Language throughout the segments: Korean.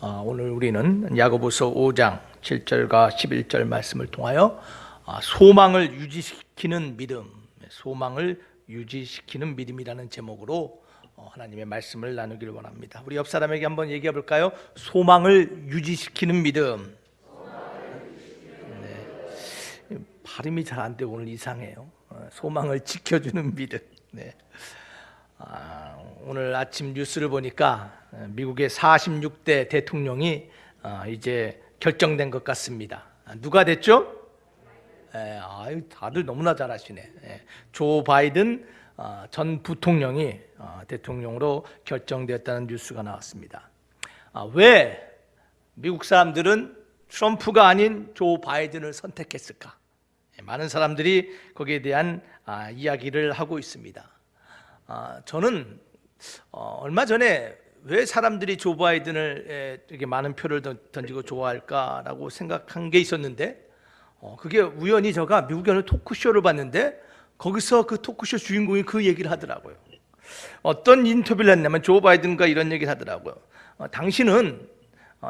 오늘 우리는 야고보서 5장 7절과 11절 말씀을 통하여 소망을 유지시키는 믿음, 소망을 유지시키는 믿음이라는 제목으로 하나님의 말씀을 나누기를 원합니다. 우리 옆 사람에게 한번 얘기해 볼까요? 소망을 유지시키는 믿음. 네. 발음이 잘 안 되고 오늘 이상해요. 소망을 지켜주는 믿음. 네. 오늘 아침 뉴스를 보니까 미국의 46대 대통령이 이제 결정된 것 같습니다. 누가 됐죠? 다들 너무나 잘 아시네. 조 바이든 전 부통령이 대통령으로 결정되었다는 뉴스가 나왔습니다. 왜 미국 사람들은 트럼프가 아닌 조 바이든을 선택했을까? 많은 사람들이 거기에 대한 이야기를 하고 있습니다. 저는 얼마 전에 왜 사람들이 조 바이든을 이렇게 많은 표를 던지고 좋아할까라고 생각한 게 있었는데, 그게 우연히 제가 미국의 어느 토크쇼를 봤는데 거기서 그 토크쇼 주인공이 그 얘기를 하더라고요. 어떤 인터뷰를 했냐면 조 바이든과 이런 얘기를 하더라고요.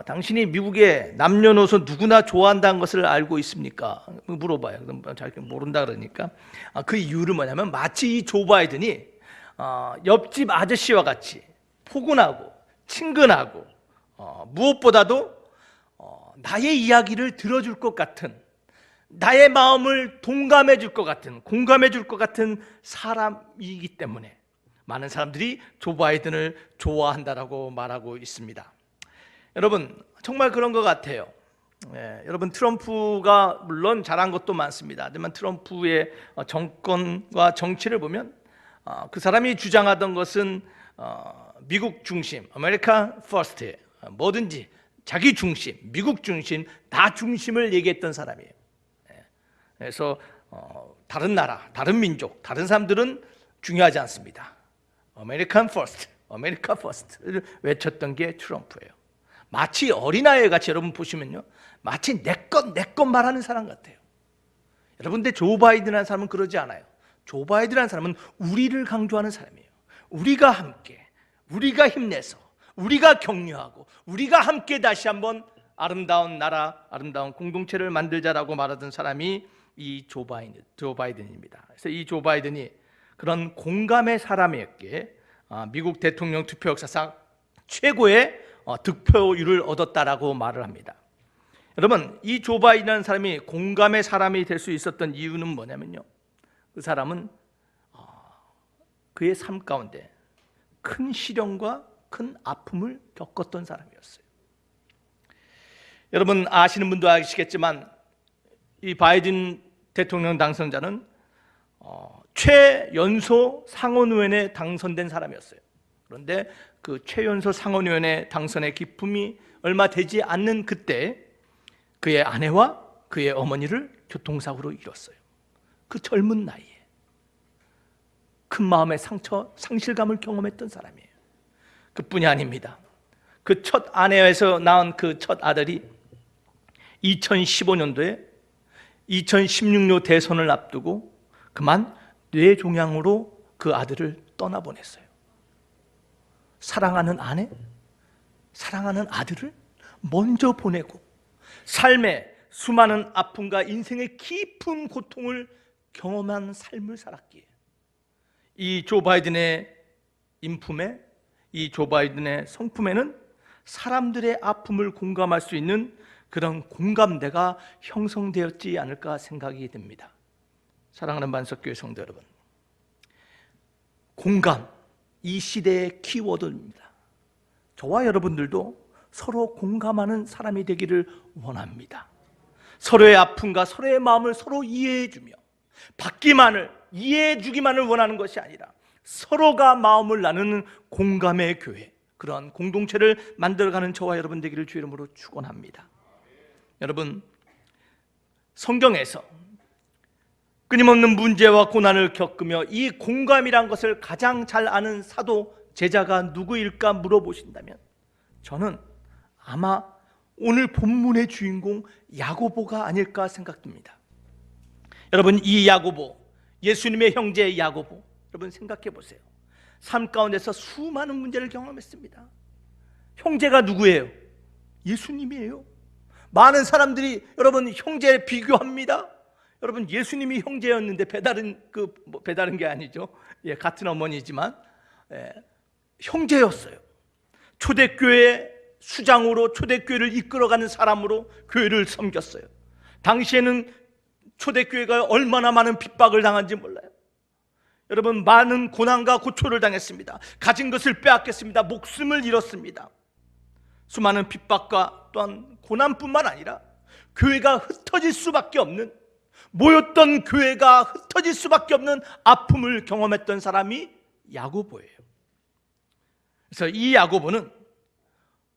당신이 미국의 남녀노소 누구나 좋아한다는 것을 알고 있습니까? 물어봐요. 그럼 잘 모른다 그러니까 그 이유는 뭐냐면 마치 이 조 바이든이 옆집 아저씨와 같이 포근하고 친근하고 무엇보다도 나의 이야기를 들어줄 것 같은, 나의 마음을 동감해 줄 것 같은, 공감해 줄 것 같은 사람이기 때문에 많은 사람들이 조 바이든을 좋아한다라고 말하고 있습니다. 여러분, 정말 그런 것 같아요. 여러분, 트럼프가 물론 잘한 것도 많습니다. 하지만 트럼프의 정권과 정치를 보면 그 사람이 주장하던 것은 미국 중심, 아메리카 퍼스트, 뭐든지 자기 중심, 미국 중심, 나 중심을 얘기했던 사람이에요. 그래서 다른 나라, 다른 민족, 다른 사람들은 중요하지 않습니다. 아메리칸 퍼스트, 아메리카 퍼스트를 외쳤던 게 트럼프예요. 마치 어린아이 같이, 여러분 보시면요, 마치 내 것 말하는 사람 같아요. 여러분, 근데 조 바이든이라는 사람은 그러지 않아요. 조 바이든이라는 사람은 우리를 강조하는 사람이에요. 우리가 함께, 우리가 힘내서, 우리가 격려하고, 우리가 함께 다시 한번 아름다운 나라, 아름다운 공동체를 만들자라고 말하던 사람이 이 조 바이든입니다. 그래서 이 조 바이든이 그런 공감의 사람에게 미국 대통령 투표 역사상 최고의 득표율을 얻었다라고 말을 합니다. 여러분, 이 조 바이든이라는 사람이 공감의 사람이 될 수 있었던 이유는 뭐냐면요, 그 사람은 그의 삶 가운데 큰 시련과 큰 아픔을 겪었던 사람이었어요. 여러분 아시는 분도 아시겠지만 이 바이든 대통령 당선자는 최연소 상원의원에 당선된 사람이었어요. 그런데 그 최연소 상원의원에 당선의 기쁨이 얼마 되지 않는 그때 그의 아내와 그의 어머니를 교통사고로 잃었어요. 그 젊은 나이에 큰 마음의 상처, 상실감을 경험했던 사람이에요. 그뿐이 아닙니다. 그 첫 아내에서 낳은 그 첫 아들이 2015년도에 2016년 대선을 앞두고 그만 뇌종양으로 그 아들을 떠나보냈어요. 사랑하는 아내, 사랑하는 아들을 먼저 보내고 삶의 수많은 아픔과 인생의 깊은 고통을 경험한 삶을 살았기에 이 조 바이든의 인품에, 이 조 바이든의 성품에는 사람들의 아픔을 공감할 수 있는 그런 공감대가 형성되었지 않을까 생각이 듭니다. 사랑하는 만석교회 성도 여러분, 공감, 이 시대의 키워드입니다. 저와 여러분들도 서로 공감하는 사람이 되기를 원합니다. 서로의 아픔과 서로의 마음을 서로 이해해주며 받기만을, 이해해주기만을 원하는 것이 아니라 서로가 마음을 나누는 공감의 교회, 그러한 공동체를 만들어가는 저와 여러분 되기를 주의 이름으로 축원합니다. 여러분, 성경에서 끊임없는 문제와 고난을 겪으며 이 공감이란 것을 가장 잘 아는 사도 제자가 누구일까 물어보신다면 저는 아마 오늘 본문의 주인공 야고보가 아닐까 생각됩니다. 여러분, 이 야고보, 예수님의 형제 야고보, 여러분 생각해 보세요. 삶 가운데서 수많은 문제를 경험했습니다. 형제가 누구예요? 예수님이에요. 많은 사람들이 여러분 형제 비교합니다. 여러분 예수님이 형제였는데 배다른 게 아니죠. 예, 같은 어머니지만 형제였어요. 초대교회 수장으로 초대교회를 이끌어가는 사람으로 교회를 섬겼어요. 당시에는 초대교회가 얼마나 많은 핍박을 당한지 몰라요. 여러분 많은 고난과 고초를 당했습니다. 가진 것을 빼앗겼습니다. 목숨을 잃었습니다. 수많은 핍박과 또한 고난뿐만 아니라 교회가 흩어질 수밖에 없는, 모였던 교회가 흩어질 수밖에 없는 아픔을 경험했던 사람이 야고보예요. 그래서 이 야고보는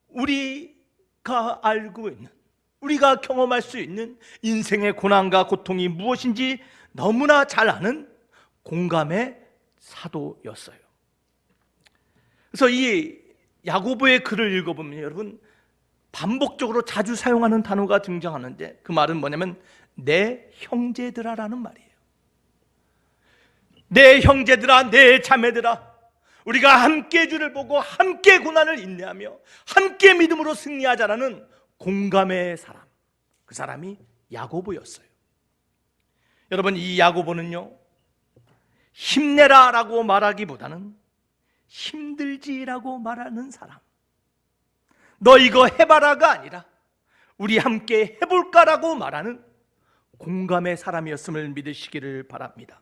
우리가 알고 있는, 우리가 경험할 수 있는 인생의 고난과 고통이 무엇인지 너무나 잘 아는 공감의 사도였어요. 그래서 이 야고보의 글을 읽어보면 여러분 반복적으로 자주 사용하는 단어가 등장하는데 그 말은 뭐냐면 내 형제들아라는 말이에요. 내 형제들아, 내 자매들아, 우리가 함께 주를 보고 함께 고난을 인내하며 함께 믿음으로 승리하자라는 공감의 사람, 그 사람이 야고보였어요. 여러분 이 야고보는요 힘내라라고 말하기보다는 힘들지라고 말하는 사람, 너 이거 해봐라가 아니라 우리 함께 해볼까라고 말하는 공감의 사람이었음을 믿으시기를 바랍니다.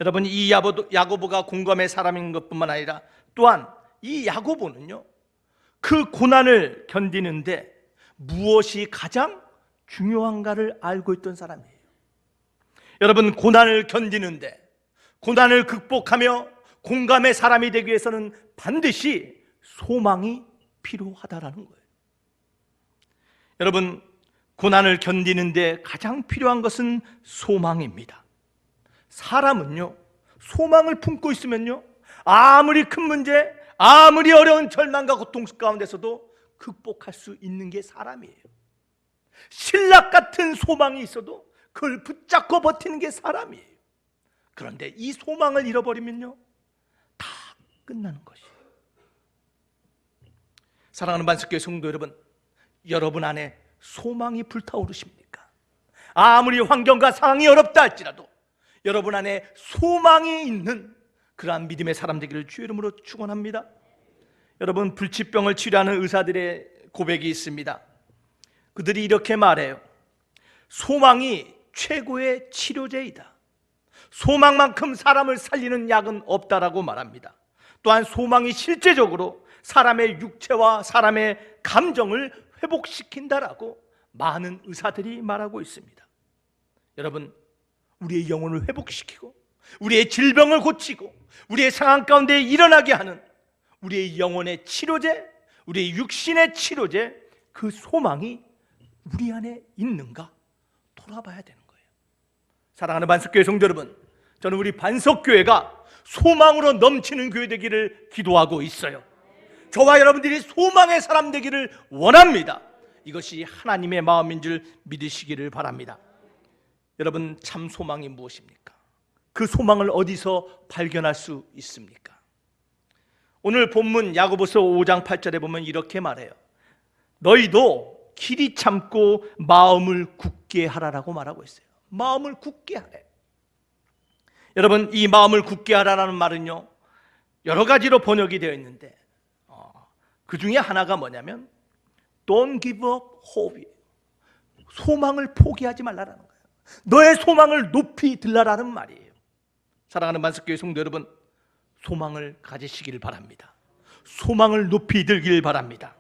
여러분 이 야고보가 공감의 사람인 것뿐만 아니라 또한 이 야고보는요 그 고난을 견디는데 무엇이 가장 중요한가를 알고 있던 사람이에요. 여러분 고난을 견디는데, 고난을 극복하며 공감의 사람이 되기 위해서는 반드시 소망이 필요하다라는 거예요. 여러분 고난을 견디는데 가장 필요한 것은 소망입니다. 사람은요 소망을 품고 있으면요 아무리 큰 문제, 아무리 어려운 절망과 고통 가운데서도 극복할 수 있는 게 사람이에요. 신락 같은 소망이 있어도 그걸 붙잡고 버티는 게 사람이에요. 그런데 이 소망을 잃어버리면요 다 끝나는 것이에요. 사랑하는 반석교회 성도 여러분, 여러분 안에 소망이 불타오르십니까? 아무리 환경과 상황이 어렵다 할지라도 여러분 안에 소망이 있는 그러한 믿음의 사람 되기를 주의 이름으로 축원합니다. 여러분 불치병을 치료하는 의사들의 고백이 있습니다. 그들이 이렇게 말해요. 소망이 최고의 치료제이다. 소망만큼 사람을 살리는 약은 없다라고 말합니다. 또한 소망이 실제적으로 사람의 육체와 사람의 감정을 회복시킨다라고 많은 의사들이 말하고 있습니다. 여러분 우리의 영혼을 회복시키고 우리의 질병을 고치고 우리의 상황 가운데 일어나게 하는 우리의 영혼의 치료제, 우리의 육신의 치료제, 그 소망이 우리 안에 있는가 돌아봐야 되는 거예요. 사랑하는 반석교회 성도 여러분, 저는 우리 반석교회가 소망으로 넘치는 교회 되기를 기도하고 있어요. 저와 여러분들이 소망의 사람 되기를 원합니다. 이것이 하나님의 마음인 줄 믿으시기를 바랍니다. 여러분 참 소망이 무엇입니까? 그 소망을 어디서 발견할 수 있습니까? 오늘 본문 야고보서 5장 8절에 보면 이렇게 말해요. 너희도 길이 참고 마음을 굳게 하라라고 말하고 있어요. 마음을 굳게 하래. 여러분 이 마음을 굳게 하라라는 말은요 여러 가지로 번역이 되어 있는데 그 중에 하나가 뭐냐면 Don't give up hope, 소망을 포기하지 말라라는 거예요. 너의 소망을 높이 들라라는 말이에요. 사랑하는 만석교회 성도 여러분, 소망을 가지시기를 바랍니다. 소망을 높이 들기를 바랍니다.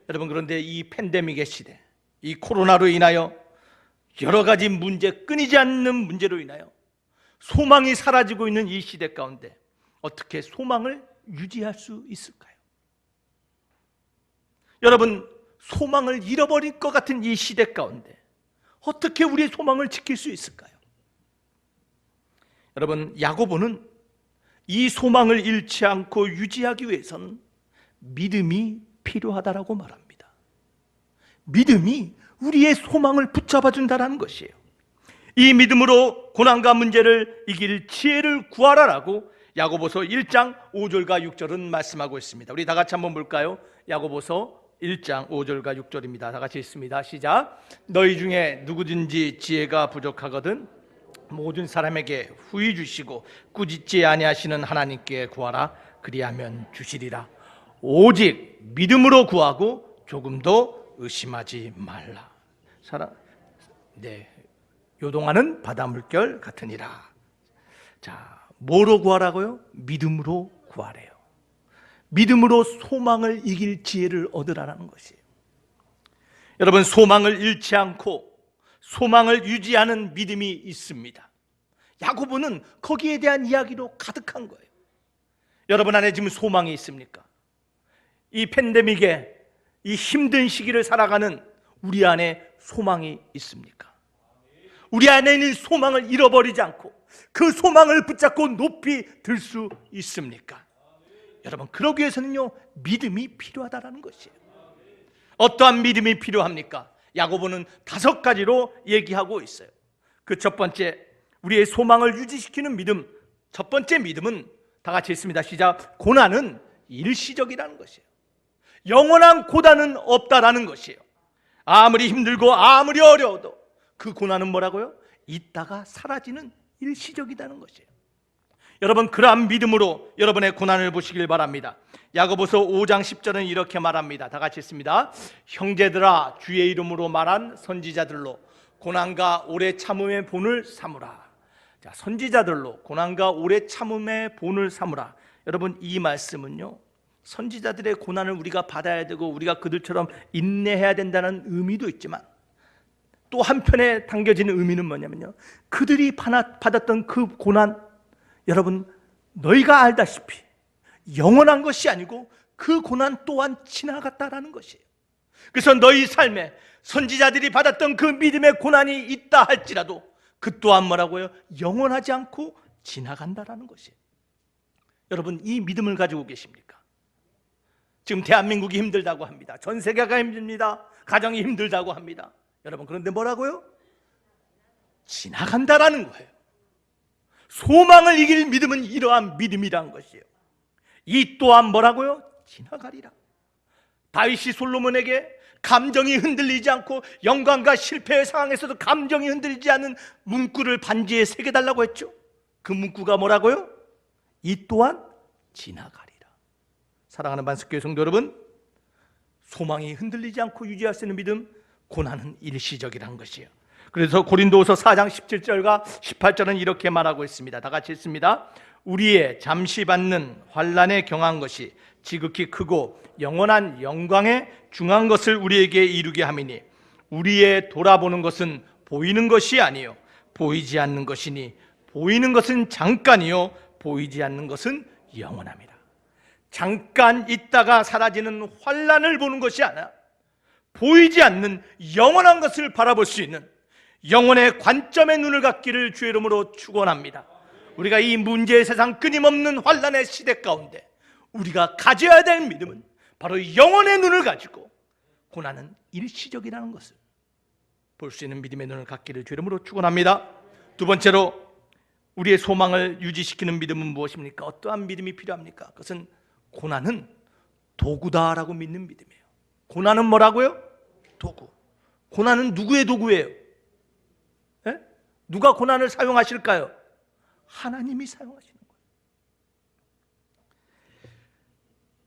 여러분 그런데 이 팬데믹의 시대, 이 코로나로 인하여 여러 가지 문제, 끊이지 않는 문제로 인하여 소망이 사라지고 있는 이 시대 가운데 어떻게 소망을 유지할 수 있을까요? 여러분 소망을 잃어버릴 것 같은 이 시대 가운데 어떻게 우리의 소망을 지킬 수 있을까요? 여러분 야고보는 이 소망을 잃지 않고 유지하기 위해서는 믿음이 필요하다라고 말합니다. 믿음이 우리의 소망을 붙잡아 준다는 것이에요. 이 믿음으로 고난과 문제를 이길 지혜를 구하라라고 야고보서 1장 5절과 6절은 말씀하고 있습니다. 우리 다 같이 한번 볼까요? 야고보서 1장 5절과 6절입니다. 다 같이 읽습니다. 시작. 너희 중에 누구든지 지혜가 부족하거든 모든 사람에게 후히 주시고 꾸짖지 아니하시는 하나님께 구하라. 그리하면 주시리라. 오직 믿음으로 구하고 조금도 의심하지 말라. 요동하는 바다 물결 같으니라. 자, 뭐로 구하라고요? 믿음으로 구하래요. 믿음으로 소망을 이길 지혜를 얻으라는 것이에요. 여러분, 소망을 잃지 않고 소망을 유지하는 믿음이 있습니다. 야고보는 거기에 대한 이야기로 가득한 거예요. 여러분 안에 지금 소망이 있습니까? 이 팬데믹에 이 힘든 시기를 살아가는 우리 안에 소망이 있습니까? 우리 안에 있는 소망을 잃어버리지 않고 그 소망을 붙잡고 높이 들 수 있습니까? 여러분, 그러기 위해서는요, 믿음이 필요하다는 것이에요. 어떠한 믿음이 필요합니까? 야고보는 5가지로 얘기하고 있어요. 그 첫 번째, 우리의 소망을 유지시키는 믿음. 첫 번째 믿음은 다 같이 있습니다. 시작. 고난은 일시적이라는 것이에요. 영원한 고난은 없다라는 것이에요. 아무리 힘들고 아무리 어려워도 그 고난은 뭐라고요? 있다가 사라지는 일시적이라는 것이에요. 여러분, 그러한 믿음으로 여러분의 고난을 보시길 바랍니다. 야고보서 5장 10절은 이렇게 말합니다. 다 같이 읽습니다. 형제들아, 주의 이름으로 말한 선지자들로 고난과 오래 참음의 본을 삼으라. 자, 선지자들로 고난과 오래 참음의 본을 삼으라. 여러분, 이 말씀은요, 선지자들의 고난을 우리가 받아야 되고 우리가 그들처럼 인내해야 된다는 의미도 있지만 또 한편에 담겨지는 의미는 뭐냐면요, 그들이 받았던 그 고난, 여러분 너희가 알다시피 영원한 것이 아니고 그 고난 또한 지나갔다라는 것이에요. 그래서 너희 삶에 선지자들이 받았던 그 믿음의 고난이 있다 할지라도 그 또한 뭐라고요? 영원하지 않고 지나간다라는 것이에요. 여러분, 이 믿음을 가지고 계십니까? 지금 대한민국이 힘들다고 합니다. 전 세계가 힘듭니다. 가정이 힘들다고 합니다. 여러분, 그런데 뭐라고요? 지나간다라는 거예요. 소망을 이길 믿음은 이러한 믿음이란 것이에요. 이 또한 뭐라고요? 지나가리라. 다윗이 솔로몬에게 감정이 흔들리지 않고 영광과 실패의 상황에서도 감정이 흔들리지 않는 문구를 반지에 새겨달라고 했죠. 그 문구가 뭐라고요? 이 또한 지나가리라. 사랑하는 반석교회 성도 여러분, 소망이 흔들리지 않고 유지할 수 있는 믿음, 고난은 일시적이라는 것이에요. 그래서 고린도후서 4장 17절과 18절은 이렇게 말하고 있습니다. 다 같이 읽습니다. 우리의 잠시 받는 환난에 경한 것이 지극히 크고 영원한 영광에 중한 것을 우리에게 이루게 함이니 우리의 돌아보는 것은 보이는 것이 아니요 보이지 않는 것이니 보이는 것은 잠깐이요 보이지 않는 것은 영원합니다. 잠깐 있다가 사라지는 환난을 보는 것이 아니라 보이지 않는 영원한 것을 바라볼 수 있는 영혼의 관점의 눈을 갖기를 주의 이름으로 축원합니다. 우리가 이 문제의 세상 끊임없는 환난의 시대 가운데 우리가 가져야 될 믿음은 바로 영혼의 눈을 가지고 고난은 일시적이라는 것을 볼 수 있는 믿음의 눈을 갖기를 주의 이름으로 축원합니다. 두 번째로 우리의 소망을 유지시키는 믿음은 무엇입니까? 어떠한 믿음이 필요합니까? 그것은 고난은 도구다라고 믿는 믿음이에요. 고난은 뭐라고요? 도구. 고난은 누구의 도구예요? 예? 누가 고난을 사용하실까요? 하나님이 사용하시는 거예요.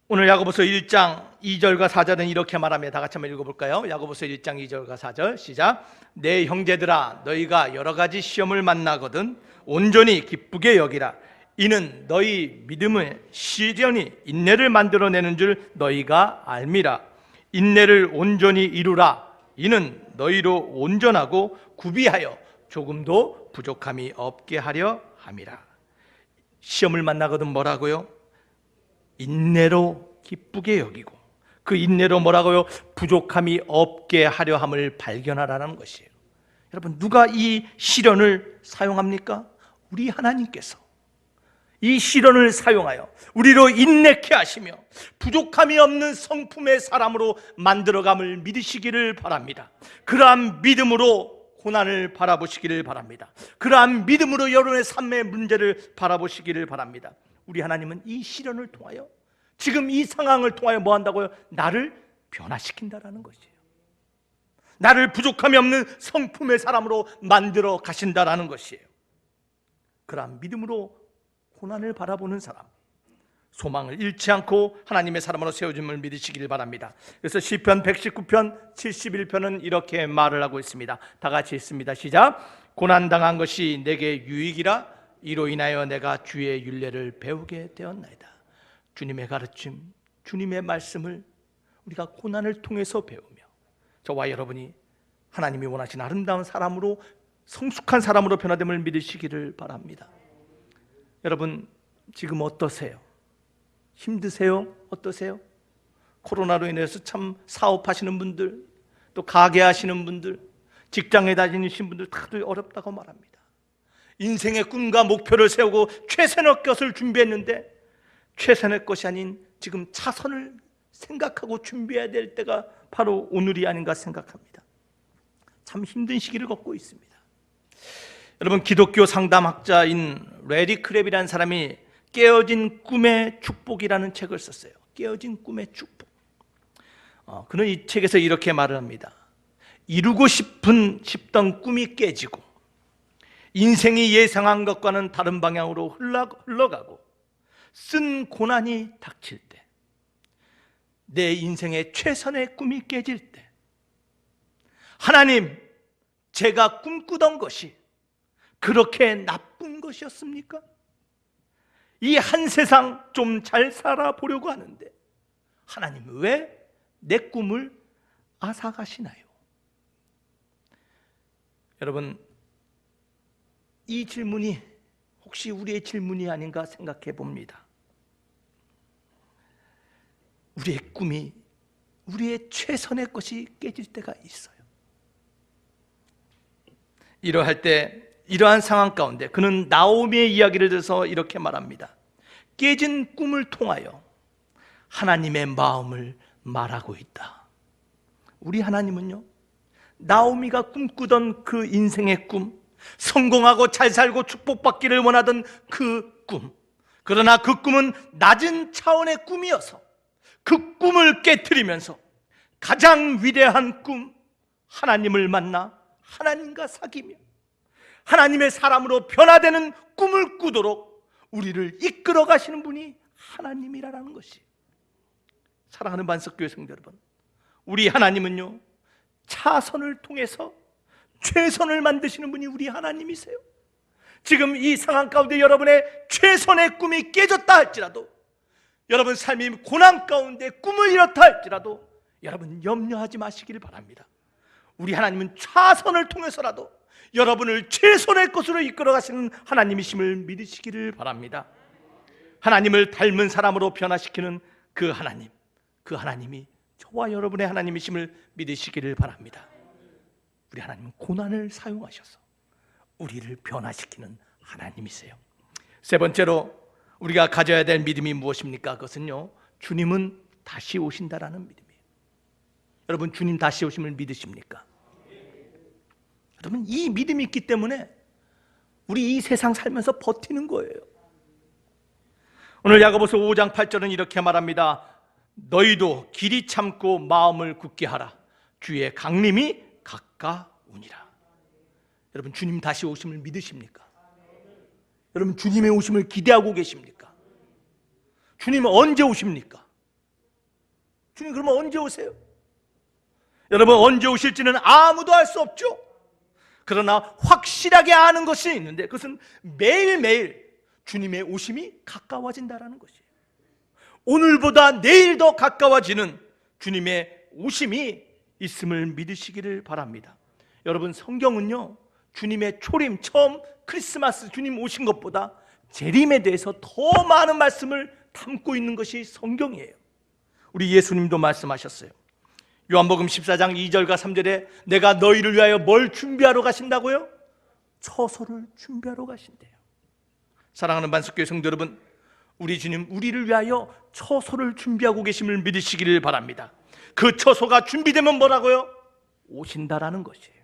오늘 야고보서 1장 2절과 4절은 이렇게 말하며 다 같이 한번 읽어볼까요? 야고보서 1장 2절과 4절 시작. 내 형제들아, 너희가 여러 가지 시험을 만나거든 온전히 기쁘게 여기라. 이는 너희 믿음의 시련이 인내를 만들어내는 줄 너희가 알미라. 인내를 온전히 이루라. 이는 너희로 온전하고 구비하여 조금도 부족함이 없게 하려 함이라. 시험을 만나거든 뭐라고요? 인내로 기쁘게 여기고 그 인내로 뭐라고요? 부족함이 없게 하려 함을 발견하라는 것이에요. 여러분, 누가 이 시련을 사용합니까? 우리 하나님께서 이 시련을 사용하여 우리로 인내케 하시며 부족함이 없는 성품의 사람으로 만들어감을 믿으시기를 바랍니다. 그러한 믿음으로 고난을 바라보시기를 바랍니다. 그러한 믿음으로 여러분의 삶의 문제를 바라보시기를 바랍니다. 우리 하나님은 이 시련을 통하여 지금 이 상황을 통하여 뭐 한다고요? 나를 변화시킨다라는 것이에요. 나를 부족함이 없는 성품의 사람으로 만들어 가신다라는 것이에요. 그러한 믿음으로 고난을 바라보는 사람, 소망을 잃지 않고 하나님의 사람으로 세워짐을 믿으시길 바랍니다. 그래서 시편 119편 71편은 이렇게 말을 하고 있습니다. 다 같이 읽습니다. 시작. 고난당한 것이 내게 유익이라 이로 인하여 내가 주의 율례를 배우게 되었나이다. 주님의 가르침, 주님의 말씀을 우리가 고난을 통해서 배우며 저와 여러분이 하나님이 원하신 아름다운 사람으로, 성숙한 사람으로 변화됨을 믿으시기를 바랍니다. 여러분 지금 어떠세요? 힘드세요? 어떠세요? 코로나로 인해서 참 사업하시는 분들, 또 가게 하시는 분들, 직장에 다니시는 분들 다들 어렵다고 말합니다. 인생의 꿈과 목표를 세우고 최선의 것을 준비했는데 최선의 것이 아닌 지금 차선을 생각하고 준비해야 될 때가 바로 오늘이 아닌가 생각합니다. 참 힘든 시기를 겪고 있습니다. 여러분 기독교 상담학자인 레리 크랩이라는 사람이 깨어진 꿈의 축복이라는 책을 썼어요. 깨어진 꿈의 축복. 그는 이 책에서 이렇게 말을 합니다. 이루고 싶던 꿈이 깨지고 인생이 예상한 것과는 다른 방향으로 흘러가고 쓴 고난이 닥칠 때, 내 인생의 최선의 꿈이 깨질 때, 하나님, 제가 꿈꾸던 것이 그렇게 나쁜 것이었습니까? 이 한 세상 좀 잘 살아보려고 하는데 하나님 왜 내 꿈을 앗아가시나요? 여러분 이 질문이 혹시 우리의 질문이 아닌가 생각해 봅니다. 우리의 꿈이, 우리의 최선의 것이 깨질 때가 있어요. 이러할 때, 이러한 상황 가운데 그는 나오미의 이야기를 들어서 이렇게 말합니다. 깨진 꿈을 통하여 하나님의 마음을 말하고 있다. 우리 하나님은요, 나오미가 꿈꾸던 그 인생의 꿈, 성공하고 잘 살고 축복받기를 원하던 그 꿈, 그러나 그 꿈은 낮은 차원의 꿈이어서 그 꿈을 깨트리면서 가장 위대한 꿈, 하나님을 만나 하나님과 사귀며 하나님의 사람으로 변화되는 꿈을 꾸도록 우리를 이끌어 가시는 분이 하나님이라는 것이. 사랑하는 반석교회 성도 여러분, 우리 하나님은요, 차선을 통해서 최선을 만드시는 분이 우리 하나님이세요. 지금 이 상황 가운데 여러분의 최선의 꿈이 깨졌다 할지라도, 여러분 삶이 고난 가운데 꿈을 잃었다 할지라도 여러분 염려하지 마시기를 바랍니다. 우리 하나님은 차선을 통해서라도 여러분을 최선의 것으로 이끌어 가시는 하나님이심을 믿으시기를 바랍니다. 하나님을 닮은 사람으로 변화시키는 그 하나님, 그 하나님이 저와 여러분의 하나님이심을 믿으시기를 바랍니다. 우리 하나님은 고난을 사용하셔서 우리를 변화시키는 하나님이세요. 세 번째로 우리가 가져야 될 믿음이 무엇입니까? 그것은요, 주님은 다시 오신다라는 믿음이에요. 여러분 주님 다시 오심을 믿으십니까? 여러분 이 믿음이 있기 때문에 우리 이 세상 살면서 버티는 거예요. 오늘 야고보서 5장 8절은 이렇게 말합니다. 너희도 길이 참고 마음을 굳게 하라. 주의 강림이 가까우니라. 여러분 주님 다시 오심을 믿으십니까? 여러분 주님의 오심을 기대하고 계십니까? 주님은 언제 오십니까? 주님 그러면 언제 오세요? 여러분 언제 오실지는 아무도 알 수 없죠. 그러나 확실하게 아는 것이 있는데 그것은 매일매일 주님의 오심이 가까워진다는 것이에요. 오늘보다 내일 더 가까워지는 주님의 오심이 있음을 믿으시기를 바랍니다. 여러분 성경은요, 주님의 초림, 처음 크리스마스 주님 오신 것보다 재림에 대해서 더 많은 말씀을 담고 있는 것이 성경이에요. 우리 예수님도 말씀하셨어요. 요한복음 14장 2절과 3절에 내가 너희를 위하여 뭘 준비하러 가신다고요? 처소를 준비하러 가신대요. 사랑하는 반석교회 성도 여러분, 우리 주님 우리를 위하여 처소를 준비하고 계심을 믿으시기를 바랍니다. 그 처소가 준비되면 뭐라고요? 오신다라는 것이에요.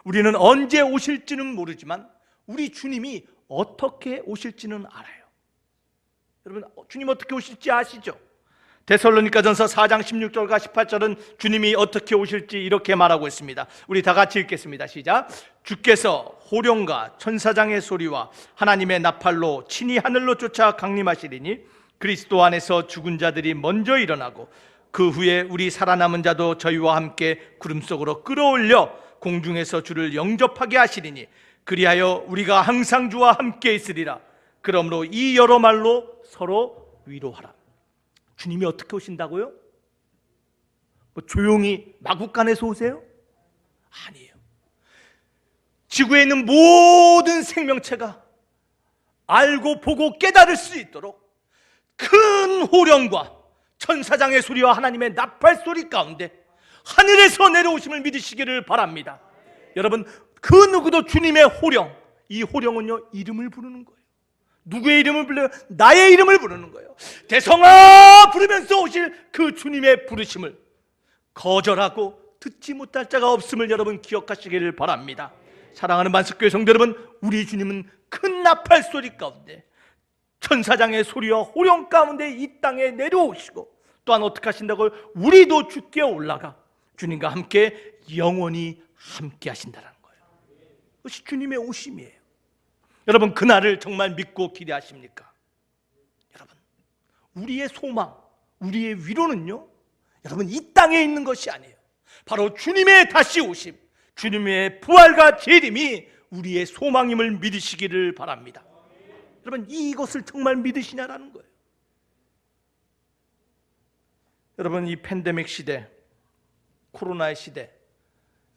우리는 언제 오실지는 모르지만 우리 주님이 어떻게 오실지는 알아요. 여러분 주님 어떻게 오실지 아시죠? 데살로니가전서 4장 16절과 18절은 주님이 어떻게 오실지 이렇게 말하고 있습니다. 우리 다 같이 읽겠습니다. 시작. 주께서 호령과 천사장의 소리와 하나님의 나팔로 친히 하늘로 쫓아 강림하시리니 그리스도 안에서 죽은 자들이 먼저 일어나고 그 후에 우리 살아남은 자도 저희와 함께 구름 속으로 끌어올려 공중에서 주를 영접하게 하시리니 그리하여 우리가 항상 주와 함께 있으리라. 그러므로 이 여러 말로 서로 위로하라. 주님이 어떻게 오신다고요? 뭐 조용히 마국간에서 오세요? 아니에요. 지구에 있는 모든 생명체가 알고 보고 깨달을 수 있도록 큰 호령과 천사장의 소리와 하나님의 나팔 소리 가운데 하늘에서 내려오심을 믿으시기를 바랍니다. 여러분, 그 누구도 주님의 호령, 이 호령은요 이름을 부르는 거예요. 누구의 이름을 불러요? 나의 이름을 부르는 거예요. 대성아 부르면서 오실 그 주님의 부르심을 거절하고 듣지 못할 자가 없음을 여러분 기억하시기를 바랍니다. 사랑하는 만석교회 성도 여러분, 우리 주님은 큰 나팔 소리 가운데 천사장의 소리와 호령 가운데 이 땅에 내려오시고 또한 어떻게 하신다고요? 우리도 주께 올라가 주님과 함께 영원히 함께 하신다는 거예요. 그것이 주님의 오심이에요. 여러분, 그날을 정말 믿고 기대하십니까? 여러분, 우리의 소망, 우리의 위로는요 여러분 이 땅에 있는 것이 아니에요. 바로 주님의 다시 오심, 주님의 부활과 재림이 우리의 소망임을 믿으시기를 바랍니다. 여러분, 이것을 정말 믿으시냐라는 거예요. 여러분, 이 팬데믹 시대, 코로나의 시대,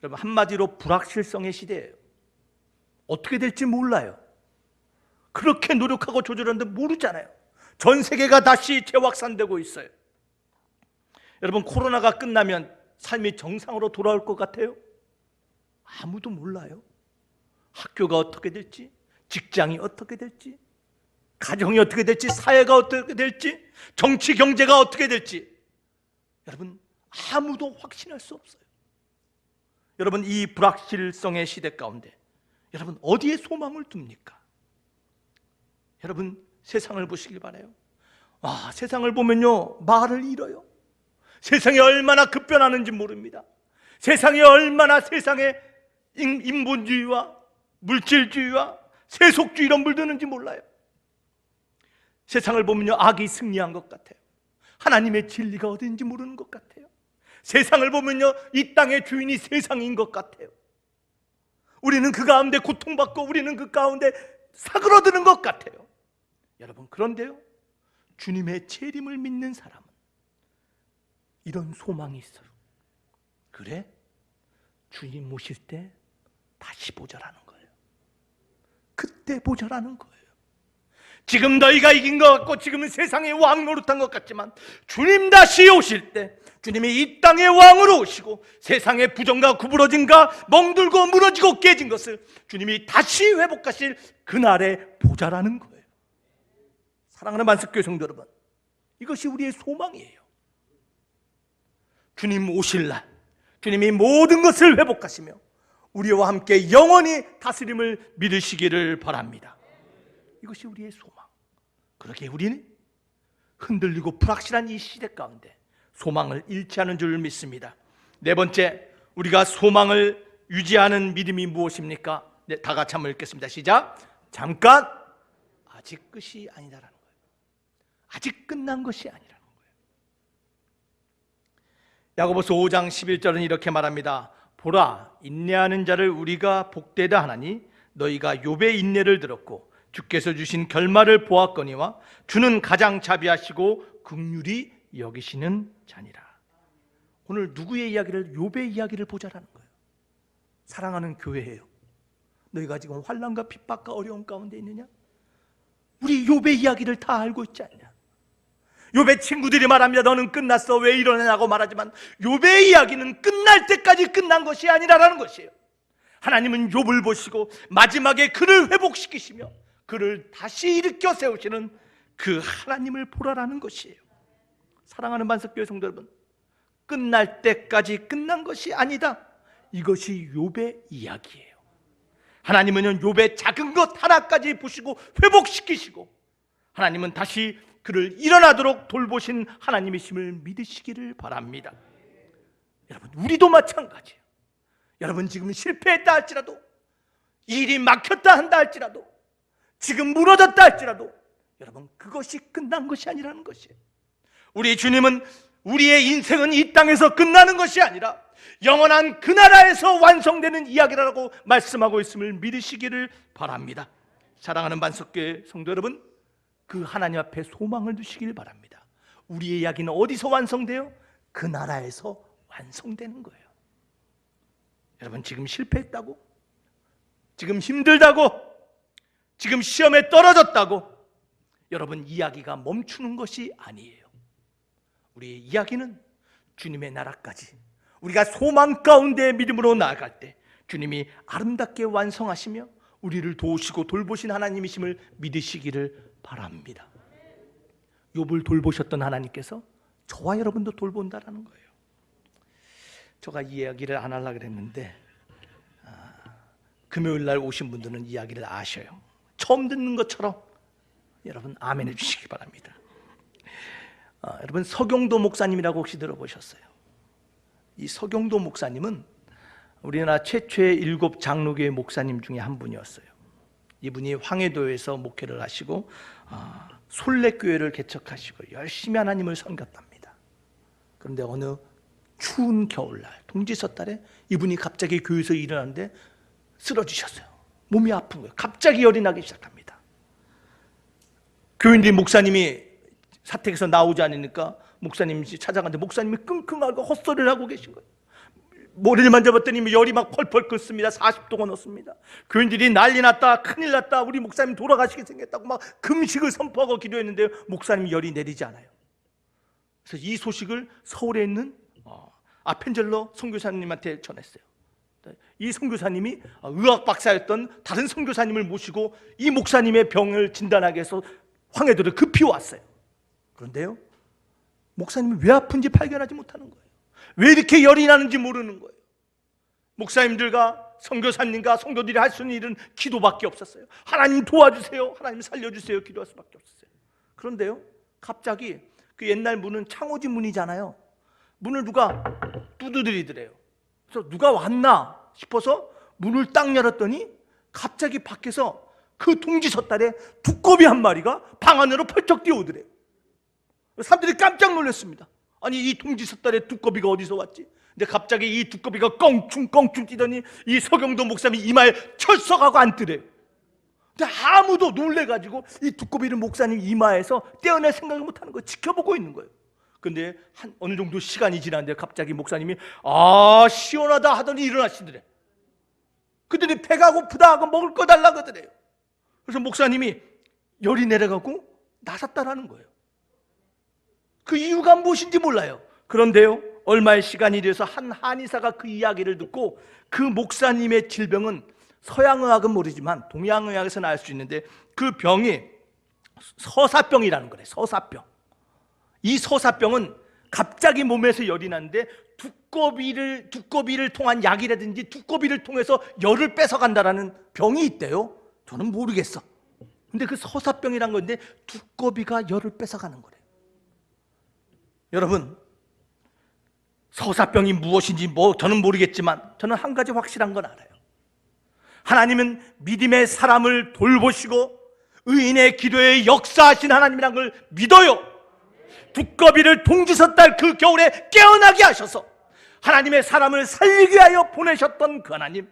여러분 한마디로 불확실성의 시대예요. 어떻게 될지 몰라요. 그렇게 노력하고 조절하는데 모르잖아요. 전 세계가 다시 재확산되고 있어요. 여러분, 코로나가 끝나면 삶이 정상으로 돌아올 것 같아요? 아무도 몰라요. 학교가 어떻게 될지, 직장이 어떻게 될지, 가정이 어떻게 될지, 사회가 어떻게 될지, 정치 경제가 어떻게 될지 여러분 아무도 확신할 수 없어요. 여러분, 이 불확실성의 시대 가운데 여러분 어디에 소망을 둡니까? 여러분, 세상을 보시길 바라요. 세상을 보면요 말을 잃어요. 세상이 얼마나 급변하는지 모릅니다. 세상이 얼마나 세상에 인본주의와 물질주의와 세속주의로 물드는지 몰라요. 세상을 보면요 악이 승리한 것 같아요. 하나님의 진리가 어딘지 모르는 것 같아요. 세상을 보면요 이 땅의 주인이 세상인 것 같아요. 우리는 그 가운데 고통받고 우리는 그 가운데 사그러드는 것 같아요. 여러분, 그런데요 주님의 재림을 믿는 사람은 이런 소망이 있어요. 그래? 주님 오실 때 다시 보자라는 거예요. 그때 보자라는 거예요. 지금 너희가 이긴 것 같고 지금은 세상의 왕 노릇한 것 같지만 주님 다시 오실 때 주님이 이 땅의 왕으로 오시고 세상의 부정과 구부러짐과 멍들고 무너지고 깨진 것을 주님이 다시 회복하실 그날에 보자라는 거예요. 사랑하는 만석교회 성도 여러분, 이것이 우리의 소망이에요. 주님 오실 날 주님이 모든 것을 회복하시며 우리와 함께 영원히 다스림을 믿으시기를 바랍니다. 이것이 우리의 소망. 그렇게 우리는 흔들리고 불확실한 이 시대 가운데 소망을 잃지 않은 줄 믿습니다. 네 번째, 우리가 소망을 유지하는 믿음이 무엇입니까? 네, 다 같이 한번 읽겠습니다. 시작. 잠깐, 아직 끝이 아니다라는 거예요. 아직 끝난 것이 아니라는 거예요. 야고보서 5장 11절은 이렇게 말합니다. 보라, 인내하는 자를 우리가 복되다 하나니 너희가 욥의 인내를 들었고 주께서 주신 결말을 보았거니와 주는 가장 자비하시고 긍휼히 여기시는 자니라. 오늘 누구의 이야기를? 욥의 이야기를 보자라는 거예요. 사랑하는 교회예요. 너희가 지금 환난과 핍박과 어려움 가운데 있느냐? 우리 욥의 이야기를 다 알고 있지 않냐? 욥의 친구들이 말합니다. 너는 끝났어, 왜 이러냐고 말하지만 욥의 이야기는 끝날 때까지 끝난 것이 아니라는 것이에요. 하나님은 욥을 보시고 마지막에 그를 회복시키시며 그를 다시 일으켜 세우시는 그 하나님을 보라라는 것이에요. 사랑하는 만석교회 성도 여러분, 끝날 때까지 끝난 것이 아니다. 이것이 욥의 이야기예요. 하나님은 욥의 작은 것 하나까지 보시고 회복시키시고 하나님은 다시 그를 일어나도록 돌보신 하나님이심을 믿으시기를 바랍니다. 여러분, 우리도 마찬가지예요. 여러분, 지금 실패했다 할지라도, 일이 막혔다 한다 할지라도, 지금 무너졌다 할지라도, 여러분, 그것이 끝난 것이 아니라는 것이에요. 우리 주님은 우리의 인생은 이 땅에서 끝나는 것이 아니라 영원한 그 나라에서 완성되는 이야기라고 말씀하고 있음을 믿으시기를 바랍니다. 사랑하는 반석교회 성도 여러분, 그 하나님 앞에 소망을 두시길 바랍니다. 우리의 이야기는 어디서 완성돼요? 그 나라에서 완성되는 거예요. 여러분, 지금 실패했다고, 지금 힘들다고, 지금 시험에 떨어졌다고 여러분, 이야기가 멈추는 것이 아니에요. 우리의 이야기는 주님의 나라까지, 우리가 소망 가운데 믿음으로 나아갈 때 주님이 아름답게 완성하시며 우리를 도우시고 돌보신 하나님이심을 믿으시기를 바랍니다. 욥을 돌보셨던 하나님께서 저와 여러분도 돌본다라는 거예요. 제가 이 이야기를 안 하려고 했는데 금요일 날 오신 분들은 이야기를 아셔요. 처음 듣는 것처럼 여러분 아멘 해주시기 바랍니다. 여러분, 서경도 목사님이라고 혹시 들어보셨어요? 이 서경도 목사님은 우리나라 최초의 7 장로교회 목사님 중에 한 분이었어요. 이분이 황해도에서 목회를 하시고 솔레교회를 개척하시고 열심히 하나님을 섬겼답니다. 그런데 어느 추운 겨울날, 동지서달에 이분이 갑자기 교회에서 일어났는데 쓰러지셨어요. 몸이 아픈 거예요. 갑자기 열이 나기 시작합니다. 교인들이 목사님이 사택에서 나오지 않으니까 목사님이 찾아갔는데 목사님이 끙끙하고 헛소리를 하고 계신 거예요. 머리를 만져봤더니 열이 막 펄펄 끓습니다. 40도가 넘습니다. 교인들이 난리 났다, 큰일 났다, 우리 목사님 돌아가시게 생겼다고 막 금식을 선포하고 기도했는데 목사님이 열이 내리지 않아요. 그래서 이 소식을 서울에 있는 아펜젤러 선교사님한테 전했어요. 이 선교사님이 의학 박사였던 다른 선교사님을 모시고 이 목사님의 병을 진단하기 위해서 황해도를 급히 왔어요. 그런데요, 목사님이 왜 아픈지 발견하지 못하는 거예요. 왜 이렇게 열이 나는지 모르는 거예요. 목사님들과 선교사님과 성도들이 할 수 있는 일은 기도밖에 없었어요. 하나님 도와주세요, 하나님 살려주세요, 기도할 수밖에 없었어요. 그런데요, 갑자기 그 옛날 문은 창호지 문이잖아요. 문을 누가 두드리더래요. 그래서 누가 왔나 싶어서 문을 딱 열었더니 갑자기 밖에서 그 동지섣달에 두꺼비 한 마리가 방 안으로 펄쩍 뛰어오더래요. 사람들이 깜짝 놀랐습니다. 아니, 이 동지섣달에 두꺼비가 어디서 왔지? 근데 갑자기 이 두꺼비가 껑충껑충 뛰더니 이 서경도 목사님이 이마에 철썩하고 앉더래요. 근데 아무도 놀래가지고 이 두꺼비를 목사님 이마에서 떼어낼 생각을 못하는 거예요. 지켜보고 있는 거예요. 근데 어느 정도 시간이 지났는데 갑자기 목사님이 시원하다 하더니 일어나시더래. 그들이 배가 고프다 하고 먹을 거 달라 그러더래요. 그래서 목사님이 열이 내려가고 나섰다라는 거예요. 그 이유가 무엇인지 몰라요. 그런데요, 얼마의 시간이 돼서 한 한의사가 그 이야기를 듣고 그 목사님의 질병은 서양의학은 모르지만 동양의학에서는 알 수 있는데 그 병이 서사병이라는 거래요. 서사병. 이 서사병은 갑자기 몸에서 열이 나는데 두꺼비를 통한 약이라든지 두꺼비를 통해서 열을 뺏어간다라는 병이 있대요. 저는 모르겠어. 근데 그 서사병이란 건데 두꺼비가 열을 뺏어가는 거래요. 여러분, 서사병이 무엇인지 저는 모르겠지만 저는 한 가지 확실한 건 알아요. 하나님은 믿음의 사람을 돌보시고 의인의 기도에 역사하신 하나님이란 걸 믿어요. 두꺼비를 동지섣달 그 겨울에 깨어나게 하셔서 하나님의 사람을 살리기 위하여 보내셨던 그 하나님,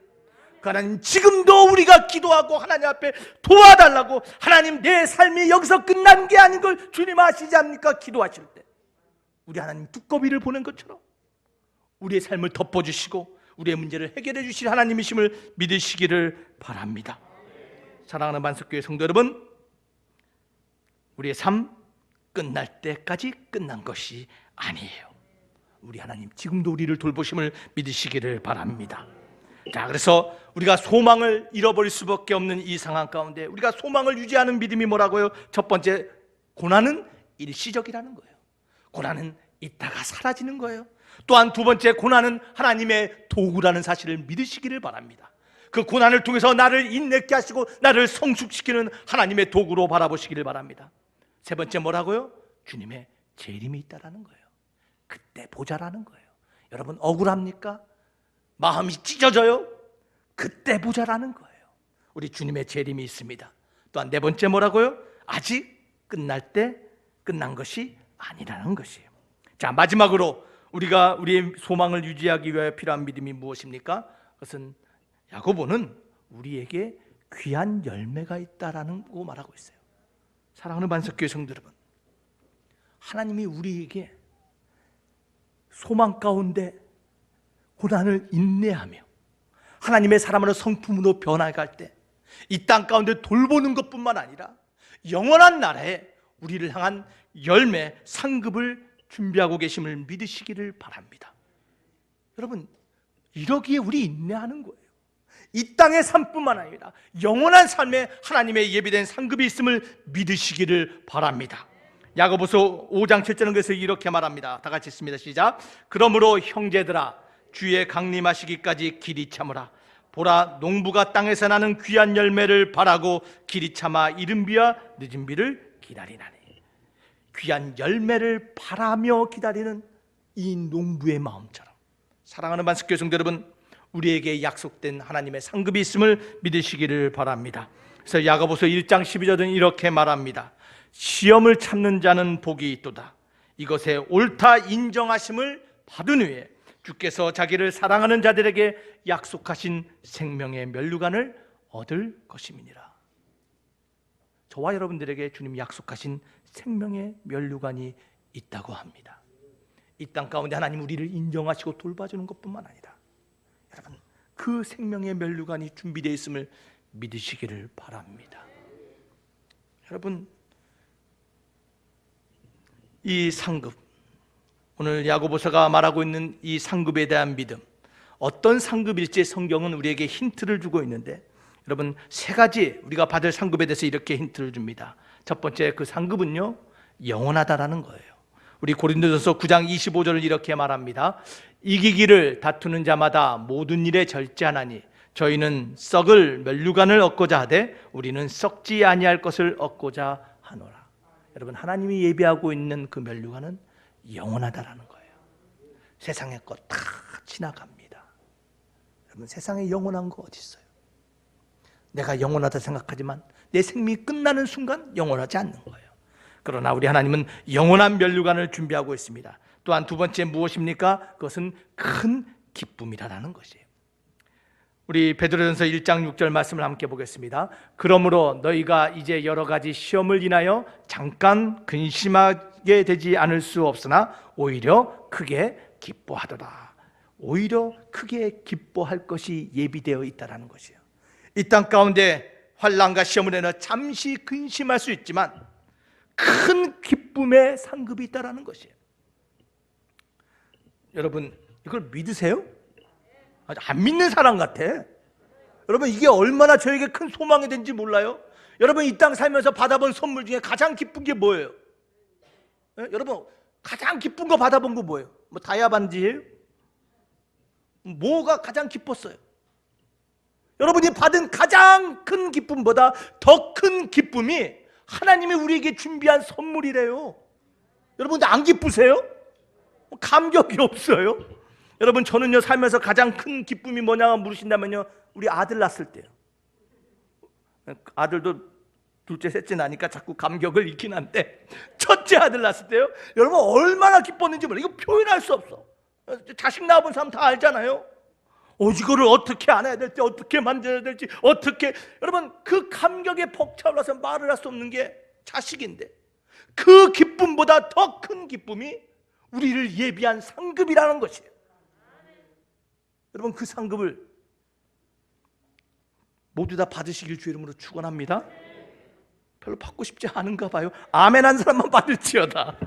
지금도 우리가 기도하고 하나님 앞에 도와달라고, 하나님 내 삶이 여기서 끝난 게 아닌 걸 주님 아시지 않습니까? 기도하실 때 우리 하나님 두꺼비를 보낸 것처럼 우리의 삶을 덮어주시고 우리의 문제를 해결해 주실 하나님이심을 믿으시기를 바랍니다. 사랑하는 만석교회 성도 여러분, 우리의 삶 끝날 때까지 끝난 것이 아니에요. 우리 하나님 지금도 우리를 돌보심을 믿으시기를 바랍니다. 자, 그래서 우리가 소망을 잃어버릴 수밖에 없는 이 상황 가운데 우리가 소망을 유지하는 믿음이 뭐라고요? 첫 번째, 고난은 일시적이라는 거예요. 고난은 있다가 사라지는 거예요. 또한 두 번째, 고난은 하나님의 도구라는 사실을 믿으시기를 바랍니다. 그 고난을 통해서 나를 인내케 하시고 나를 성숙시키는 하나님의 도구로 바라보시기를 바랍니다. 세 번째 뭐라고요? 주님의 재림이 있다라는 거예요. 그때 보자라는 거예요. 여러분 억울합니까? 마음이 찢어져요? 그때 보자라는 거예요. 우리 주님의 재림이 있습니다. 또한 네 번째 뭐라고요? 아직 끝날 때 끝난 것이 아니라는 것이에요. 자, 마지막으로 우리가 우리의 소망을 유지하기 위하여 필요한 믿음이 무엇입니까? 그것은 야고보는 우리에게 귀한 열매가 있다라는 거 말하고 있어요. 사랑하는 반석교회 성도 여러분, 하나님이 우리에게 소망 가운데 고난을 인내하며 하나님의 사람으로 성품으로 변화갈 때 이 땅 가운데 돌보는 것뿐만 아니라 영원한 나라에 우리를 향한 열매, 상급을 준비하고 계심을 믿으시기를 바랍니다. 여러분, 이러기에 우리 인내하는 거예요. 이 땅의 삶뿐만 아니라 영원한 삶에 하나님의 예비된 상급이 있음을 믿으시기를 바랍니다. 야고보서 5장 7절은 그래서 이렇게 말합니다. 다 같이 읽습니다. 시작. 그러므로 형제들아, 주의 강림하시기까지 길이 참으라. 보라, 농부가 땅에서 나는 귀한 열매를 바라고 길이 참아 이른 비와 늦은 비를 기다리나니. 귀한 열매를 바라며 기다리는 이 농부의 마음처럼 사랑하는 반석교회 성도 여러분, 우리에게 약속된 하나님의 상급이 있음을 믿으시기를 바랍니다. 그래서 야고보서 1장 12절은 이렇게 말합니다. 시험을 참는 자는 복이 있도다. 이것에 옳다 인정하심을 받은 후에 주께서 자기를 사랑하는 자들에게 약속하신 생명의 면류관을 얻을 것임이니라. 저와 여러분들에게 주님이 약속하신 생명의 면류관이 있다고 합니다. 이 땅 가운데 하나님 우리를 인정하시고 돌봐주는 것뿐만 아니라 여러분, 그 생명의 면류관이 준비되어 있음을 믿으시기를 바랍니다. 여러분, 이 상급, 오늘 야고보서가 말하고 있는 이 상급에 대한 믿음, 어떤 상급일지 성경은 우리에게 힌트를 주고 있는데, 여러분, 세 가지 우리가 받을 상급에 대해서 이렇게 힌트를 줍니다. 첫 번째, 그 상급은요, 영원하다라는 거예요. 우리 고린도전서 9장 25절을 이렇게 말합니다. 이기기를 다투는 자마다 모든 일에 절제하나니 저희는 썩을 면류관을 얻고자 하되 우리는 썩지 아니할 것을 얻고자 하노라. 여러분, 하나님이 예비하고 있는 그 면류관은 영원하다라는 거예요. 세상의 것 다 지나갑니다. 여러분, 세상에 영원한 거 어디 있어요? 내가 영원하다 생각하지만 내 생명이 끝나는 순간 영원하지 않는 거예요. 그러나 우리 하나님은 영원한 면류관을 준비하고 있습니다. 또한 두 번째 무엇입니까? 그것은 큰 기쁨이라는 것이에요. 우리 베드로전서 1장 6절 말씀을 함께 보겠습니다. 그러므로 너희가 이제 여러 가지 시험을 인하여 잠깐 근심하게 되지 않을 수 없으나 오히려 크게 기뻐하더라. 오히려 크게 기뻐할 것이 예비되어 있다는 것이에요. 이 땅 가운데 환난과 시험을 인하여 잠시 근심할 수 있지만 큰 기쁨의 상급이 있다는 것이에요. 여러분, 이걸 믿으세요? 안 믿는 사람 같아. 여러분, 이게 얼마나 저에게 큰 소망이 된지 몰라요? 여러분, 이 땅 살면서 받아본 선물 중에 가장 기쁜 게 뭐예요? 여러분, 가장 기쁜 거 받아본 거 뭐예요? 뭐 다이아 반지예요? 뭐가 가장 기뻤어요? 여러분이 받은 가장 큰 기쁨보다 더 큰 기쁨이 하나님이 우리에게 준비한 선물이래요. 여러분, 안 기쁘세요? 감격이 없어요? 여러분, 저는요, 살면서 가장 큰 기쁨이 뭐냐 물으신다면요, 우리 아들 낳았을 때요. 아들도 둘째, 셋째 나니까 자꾸 감격을 잃긴 한데, 첫째 아들 낳았을 때요, 여러분 얼마나 기뻤는지 몰라요. 이거 표현할 수 없어. 자식 낳아본 사람 다 알잖아요. 이거를 어떻게 안아야 될지, 어떻게 만져야 될지, 어떻게, 여러분, 그 감격에 벅차올라서 말을 할 수 없는 게 자식인데, 그 기쁨보다 더 큰 기쁨이 우리를 예비한 상급이라는 것이에요. 여러분, 그 상급을 모두 다 받으시길 주의 이름으로 축원합니다. 별로 받고 싶지 않은가 봐요. 아멘 한 사람만 받을지어다.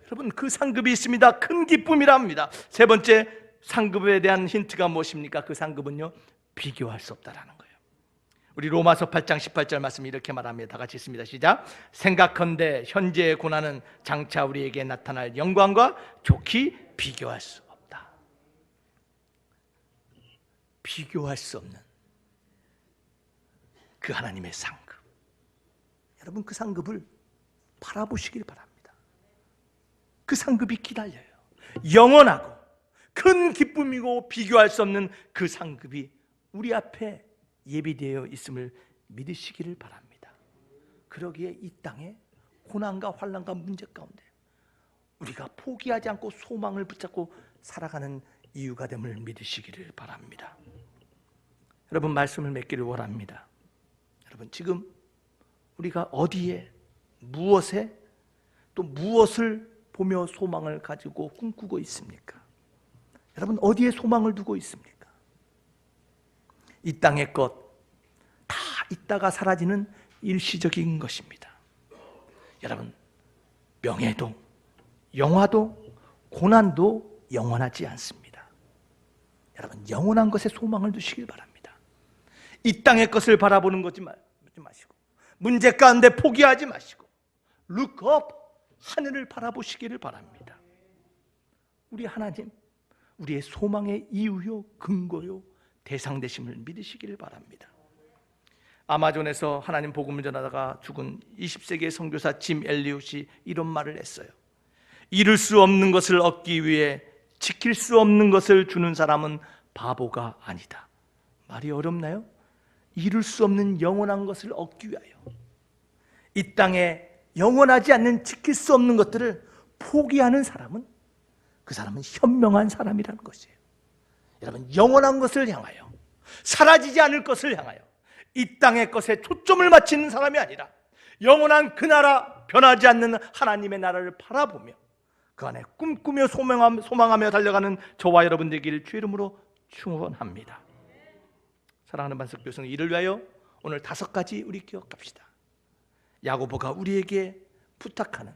여러분, 그 상급이 있습니다. 큰 기쁨이랍니다. 세 번째 상급에 대한 힌트가 무엇입니까? 그 상급은요, 비교할 수 없다라는 거예요. 우리 로마서 8장 18절 말씀 이렇게 말합니다. 다 같이 있습니다. 시작. 생각컨대 현재의 고난은 장차 우리에게 나타날 영광과 좋게 비교할 수 없다. 비교할 수 없는 그 하나님의 상급. 여러분, 그 상급을 바라보시길 바랍니다. 그 상급이 기다려요. 영원하고 큰 기쁨이고 비교할 수 없는 그 상급이 우리 앞에 예비되어 있음을 믿으시기를 바랍니다. 그러기에 이 땅에 고난과 환난과 문제 가운데 우리가 포기하지 않고 소망을 붙잡고 살아가는 이유가 됨을 믿으시기를 바랍니다. 여러분, 말씀을 맺기를 원합니다. 여러분, 지금 우리가 어디에, 무엇에, 또 무엇을 보며 소망을 가지고 꿈꾸고 있습니까? 여러분, 어디에 소망을 두고 있습니까? 이 땅의 것 다 있다가 사라지는 일시적인 것입니다. 여러분, 명예도, 영화도, 고난도 영원하지 않습니다. 여러분, 영원한 것에 소망을 두시길 바랍니다. 이 땅의 것을 바라보는 거지 마시고, 문제 가운데 포기하지 마시고 Look up, 하늘을 바라보시기를 바랍니다. 우리 하나님, 우리의 소망의 이유요, 근거요, 대상 되심을 믿으시기를 바랍니다. 아마존에서 하나님 복음을 전하다가 죽은 20세기의 선교사 짐 엘리엇이 이런 말을 했어요. 이룰 수 없는 것을 얻기 위해 지킬 수 없는 것을 주는 사람은 바보가 아니다. 말이 어렵나요? 이룰 수 없는 영원한 것을 얻기 위하여 이 땅에 영원하지 않는 지킬 수 없는 것들을 포기하는 사람은, 그 사람은 현명한 사람이라는 것이에요. 여러분, 영원한 것을 향하여, 사라지지 않을 것을 향하여 이 땅의 것에 초점을 맞추는 사람이 아니라 영원한 그 나라, 변하지 않는 하나님의 나라를 바라보며 그 안에 꿈꾸며 소망하며 달려가는 저와 여러분 되기를 주의 이름으로 축원합니다. 사랑하는 반석교성, 이를 위하여 오늘 5가지 우리 기억합시다. 야고보가 우리에게 부탁하는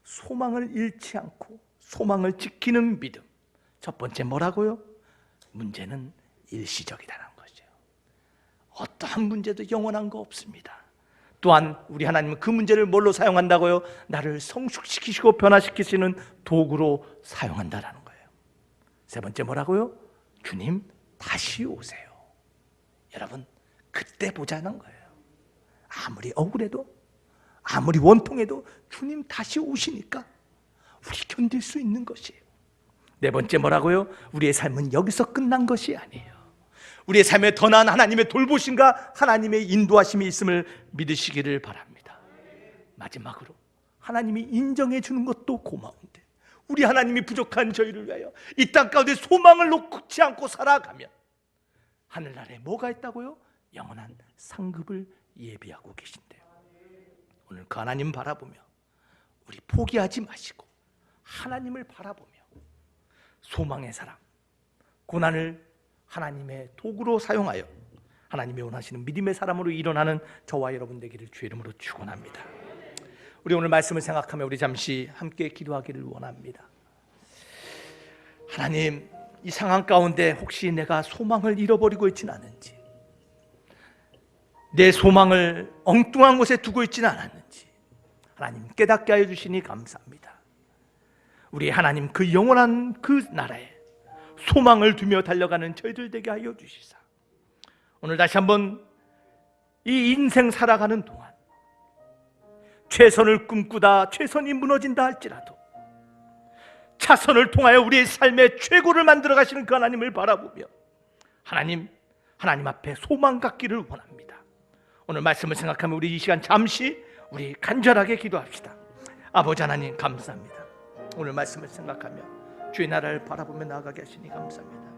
소망을 잃지 않고 소망을 지키는 믿음. 첫 번째 뭐라고요? 문제는 일시적이라는 거죠. 어떠한 문제도 영원한 거 없습니다. 또한 우리 하나님은 그 문제를 뭘로 사용한다고요? 나를 성숙시키시고 변화시키시는 도구로 사용한다라는 거예요. 세 번째 뭐라고요? 주님 다시 오세요. 여러분, 그때 보자는 거예요. 아무리 억울해도, 아무리 원통해도 주님 다시 오시니까 우리 견딜 수 있는 것이에요. 네 번째 뭐라고요? 우리의 삶은 여기서 끝난 것이 아니에요. 우리의 삶에 더 나은 하나님의 돌보심과 하나님의 인도하심이 있음을 믿으시기를 바랍니다. 마지막으로 하나님이 인정해 주는 것도 고마운데 우리 하나님이 부족한 저희를 위하여 이 땅 가운데 소망을 놓지 않고 살아가면 하늘나라에 뭐가 있다고요? 영원한 상급을 예비하고 계신대요. 오늘 그 하나님 바라보며 우리 포기하지 마시고 하나님을 바라보며 소망의 사람, 고난을 하나님의 도구로 사용하여 하나님이 원하시는 믿음의 사람으로 일어나는 저와 여러분 되기를 주의 이름으로 축원합니다. 우리 오늘 말씀을 생각하며 우리 잠시 함께 기도하기를 원합니다. 하나님, 이 상황 가운데 혹시 내가 소망을 잃어버리고 있지는 않은지, 내 소망을 엉뚱한 곳에 두고 있지는 않았는지 하나님 깨닫게 하여 주시니 감사합니다. 우리 하나님, 그 영원한 그 나라에 소망을 두며 달려가는 저희들 되게 하여 주시사, 오늘 다시 한번 이 인생 살아가는 동안 최선을 꿈꾸다 최선이 무너진다 할지라도 차선을 통하여 우리의 삶의 최고를 만들어 가시는 그 하나님을 바라보며 하나님 앞에 소망 갖기를 원합니다. 오늘 말씀을 생각하며 우리 이 시간 잠시 우리 간절하게 기도합시다. 아버지 하나님, 감사합니다. 오늘 말씀을 생각하며 주의 나라를 바라보며 나아가게 하시니 감사합니다.